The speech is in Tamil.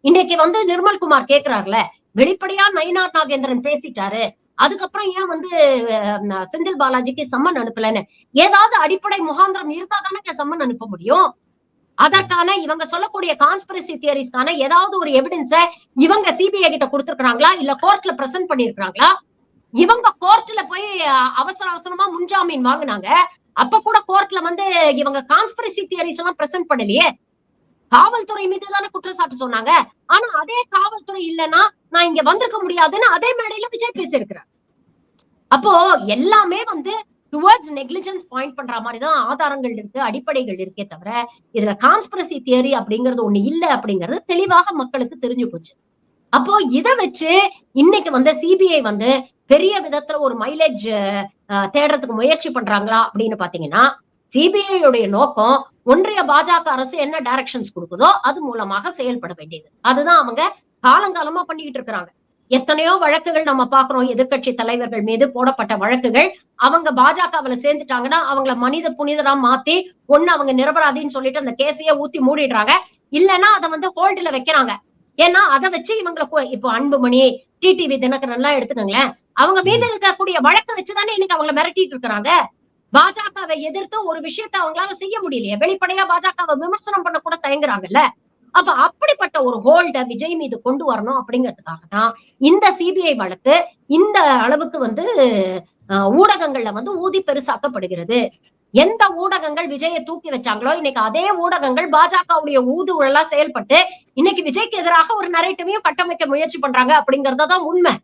இன்னைக்கு வந்து நிர்மல்குமார் கேக்குறாருல, வெளிப்படையா நயினார் நாகேந்திரன் பேசிட்டாரு, அதுக்கப்புறம் ஏன் வந்து செந்தில் பாலாஜிக்கு சம்மன் அனுப்பலன்னு. ஏதாவது அடிப்படை முகாந்திரம் இருந்தா தானே சம்மன் அனுப்ப முடியும். அதற்கான இவங்க சொல்லக்கூடிய கான்ஸ்பிரசி தியரிஸ்க்கான ஏதாவது ஒரு எவிடன்ஸ இவங்க சிபிஐ கிட்ட கொடுத்திருக்காங்களா, இல்ல கோர்ட்ல பிரசன்ட் பண்ணிருக்காங்களா? இவங்க கோர்ட்ல போய் அவசர அவசரமா முன்ஜாமீன் வாங்குனாங்க. அப்ப கூட கோர்ட்ல வந்து இவங்க கான்ஸ்பிரசி தியரிஸ் எல்லாம் பிரசன்ட் பண்ணலையே. காவல்துறை மீது தானே குற்றச்சாட்டு சொன்னாங்க. ஆனா அதே காவல்துறை இல்லன்னா நான் இங்க வந்திருக்க முடியாதுன்னு அதே மேடையில விஜய் பேசியிருக்கிறார். அப்போ எல்லாமே வந்து டுவர்ட்ஸ் நெக்லிஜென்ஸ் பாயிண்ட் பண்ற மாதிரிதான் ஆதாரங்கள் இருக்கு, அடிப்படைகள் இருக்கே தவிர இதுல கான்ஸ்பிரசி தியரி அப்படிங்கிறது ஒண்ணு இல்ல அப்படிங்கிறது தெளிவாக மக்களுக்கு தெரிஞ்சு போச்சு. அப்போ இத வச்சு இன்னைக்கு வந்து சிபிஐ வந்து பெரிய விதத்துல ஒரு மைலேஜ் தேடுறதுக்கு முயற்சி பண்றாங்களா அப்படின்னு பாத்தீங்கன்னா, சிபிஐ உடைய நோக்கம் ஒன்றிய பாஜக அரசு என்ன டைரக்ஷன்ஸ் கொடுக்குதோ அது மூலமாக செயல்பட வேண்டியது. அதுதான் அவங்க காலங்காலமா பண்ணிக்கிட்டு இருக்கிறாங்க. எத்தனையோ வழக்குகள் நம்ம பாக்குறோம், எதிர்க்கட்சி தலைவர்கள் மீது போடப்பட்ட வழக்குகள். அவங்க பாஜகவுல சேர்ந்துட்டாங்கன்னா அவங்கள மனித புனிதரா மாத்தி ஒண்ணு அவங்க நிரபராதின்னு சொல்லிட்டு அந்த கேஸையே ஊத்தி மூடிடுறாங்க. இல்லன்னா அதை வந்து ஹோல்டுல வைக்கிறாங்க. ஏன்னா அதை வச்சு இவங்களை இப்போ அன்புமணி, டிடிவி தினகரன் எல்லாம் எடுத்துக்கோங்களேன், அவங்க மீது இருக்கக்கூடிய வழக்கு வச்சுதானே இன்னைக்கு அவங்களை மிரட்டிட்டு இருக்கிறாங்க. பாஜகவை எதிர்த்து ஒரு விஷயத்த அவங்களால செய்ய முடியலையே, வெளிப்படையா பாஜகவை விமர்சனம் பண்ண கூட தயங்குறாங்கல்ல. அப்ப அப்படிப்பட்ட ஒரு ஹோல்ட விஜய் மீது கொண்டு வரணும் அப்படிங்கிறதுக்காக தான் இந்த சிபிஐ வழக்கு இந்த அளவுக்கு வந்து ஊடகங்கள்ல வந்து ஊதி பெருசாக்கப்படுகிறது. எந்த ஊடகங்கள் விஜயை தூக்கி வச்சாங்களோ இன்னைக்கு அதே ஊடகங்கள் பாஜகவுடைய ஊதுகுழலா செயல்பட்டு இன்னைக்கு விஜய்க்கு எதிராக ஒரு நரேட்டிவையும் கட்டமைக்க முயற்சி பண்றாங்க அப்படிங்கறதுதான் உண்மை.